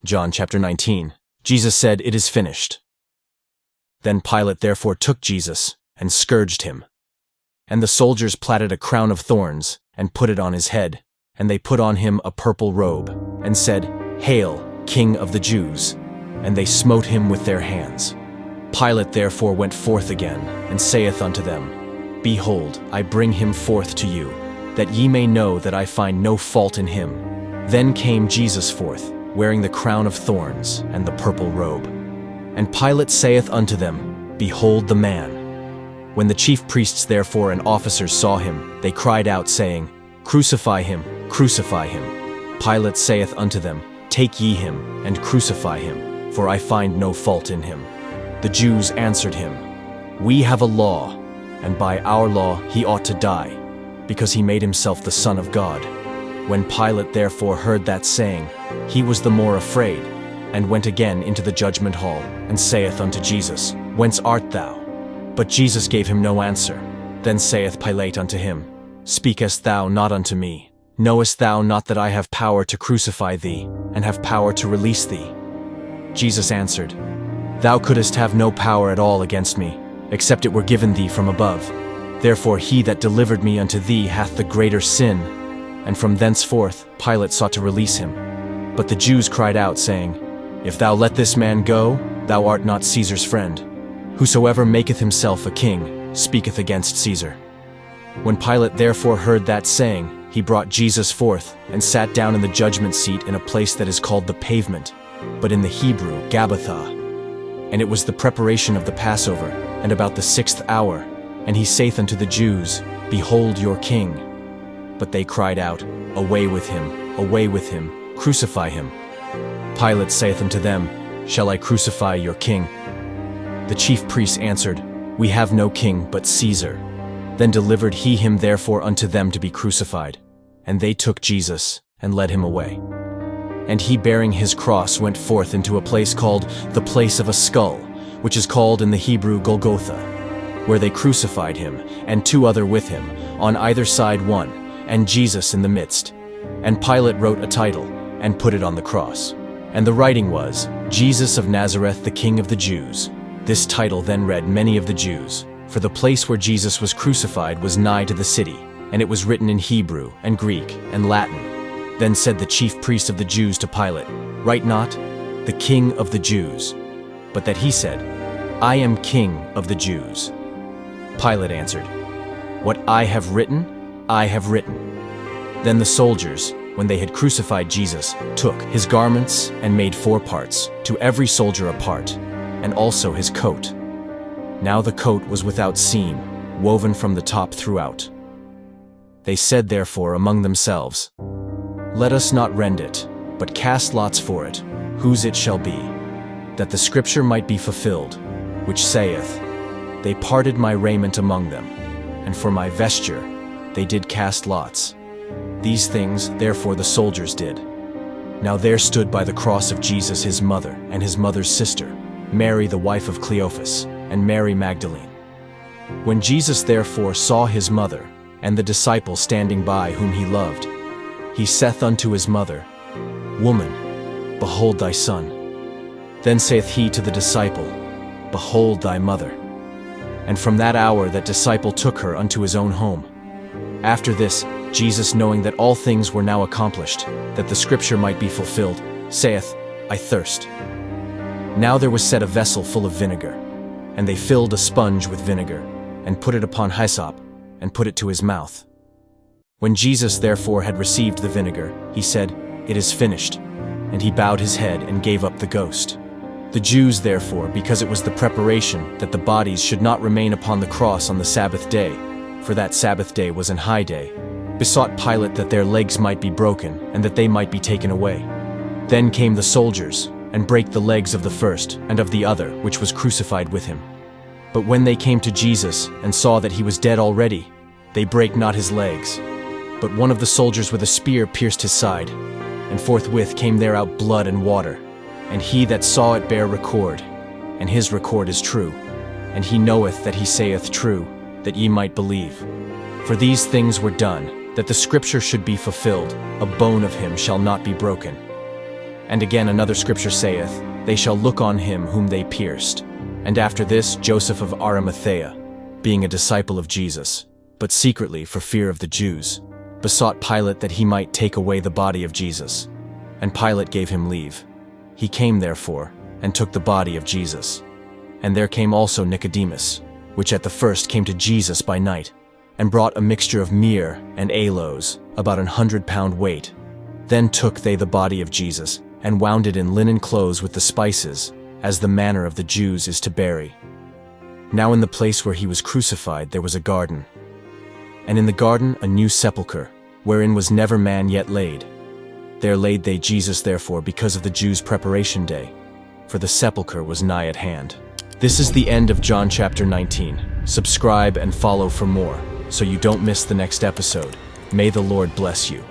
John chapter 19. Jesus said, "It is finished." Then Pilate therefore took Jesus and scourged him. And the soldiers platted a crown of thorns and put it on his head, and they put on him a purple robe, and said, "Hail, King of the Jews!" And they smote him with their hands. Pilate therefore went forth again, and saith unto them, Behold, I bring him forth to you, that ye may know that I find no fault in him. Then came Jesus forth, wearing the crown of thorns and the purple robe. And Pilate saith unto them, Behold the man. When the chief priests therefore and officers saw him, they cried out, saying, Crucify him, crucify him. Pilate saith unto them, Take ye him, and crucify him, for I find no fault in him. The Jews answered him, We have a law, and by our law he ought to die, because he made himself the Son of God. When Pilate therefore heard that saying, he was the more afraid, and went again into the judgment hall, and saith unto Jesus, Whence art thou? But Jesus gave him no answer. Then saith Pilate unto him, Speakest thou not unto me? Knowest thou not that I have power to crucify thee, and have power to release thee? Jesus answered, Thou couldst have no power at all against me, except it were given thee from above. Therefore he that delivered me unto thee hath the greater sin. And from thenceforth Pilate sought to release him. But the Jews cried out, saying, If thou let this man go, thou art not Caesar's friend. Whosoever maketh himself a king speaketh against Caesar. When Pilate therefore heard that saying, he brought Jesus forth, and sat down in the judgment seat in a place that is called the Pavement, but in the Hebrew, Gabbatha. And it was the preparation of the Passover, and about the 6th hour. And he saith unto the Jews, Behold your king. But they cried out, Away with him, crucify him. Pilate saith unto them, Shall I crucify your king? The chief priests answered, We have no king but Caesar. Then delivered he him therefore unto them to be crucified. And they took Jesus, and led him away. And he bearing his cross went forth into a place called the place of a skull, which is called in the Hebrew Golgotha, where they crucified him, and two other with him, on either side one, and Jesus in the midst. And Pilate wrote a title, and put it on the cross. And the writing was, Jesus of Nazareth, the King of the Jews. This title then read many of the Jews, for the place where Jesus was crucified was nigh to the city, and it was written in Hebrew, and Greek, and Latin. Then said the chief priest of the Jews to Pilate, Write not, the King of the Jews, but that he said, I am King of the Jews. Pilate answered, What I have written, I have written. Then the soldiers, when they had crucified Jesus, took his garments and made 4 parts, to every soldier a part, and also his coat. Now the coat was without seam, woven from the top throughout. They said therefore among themselves, Let us not rend it, but cast lots for it, whose it shall be, that the scripture might be fulfilled, which saith, They parted my raiment among them, and for my vesture they did cast lots. These things therefore the soldiers did. Now there stood by the cross of Jesus his mother and his mother's sister, Mary the wife of Cleophas, and Mary Magdalene. When Jesus therefore saw his mother, and the disciple standing by whom he loved, he saith unto his mother, Woman, behold thy son. Then saith he to the disciple, Behold thy mother. And from that hour that disciple took her unto his own home. After this, Jesus, knowing that all things were now accomplished, that the scripture might be fulfilled, saith, I thirst. Now there was set a vessel full of vinegar, and they filled a sponge with vinegar, and put it upon hyssop, and put it to his mouth. When Jesus therefore had received the vinegar, he said, It is finished. And he bowed his head and gave up the ghost. The Jews therefore, because it was the preparation that the bodies should not remain upon the cross on the Sabbath day, for that Sabbath day was an high day, besought Pilate that their legs might be broken, and that they might be taken away. Then came the soldiers, and brake the legs of the first and of the other, which was crucified with him. But when they came to Jesus, and saw that he was dead already, they brake not his legs. But one of the soldiers with a spear pierced his side, and forthwith came there out blood and water. And he that saw it bare record, and his record is true. And he knoweth that he saith true, that ye might believe. For these things were done, that the scripture should be fulfilled, a bone of him shall not be broken. And again another scripture saith, They shall look on him whom they pierced. And after this, Joseph of Arimathea, being a disciple of Jesus, but secretly for fear of the Jews, besought Pilate that he might take away the body of Jesus. And Pilate gave him leave. He came therefore, and took the body of Jesus. And there came also Nicodemus, which at the first came to Jesus by night, and brought a mixture of myrrh and aloes, about 100 pound weight. Then took they the body of Jesus, and wound it in linen clothes with the spices, as the manner of the Jews is to bury. Now in the place where he was crucified there was a garden, and in the garden a new sepulchre, wherein was never man yet laid. There laid they Jesus therefore because of the Jews' preparation day, for the sepulchre was nigh at hand. This is the end of John chapter 19. Subscribe and follow for more, so you don't miss the next episode. May the Lord bless you.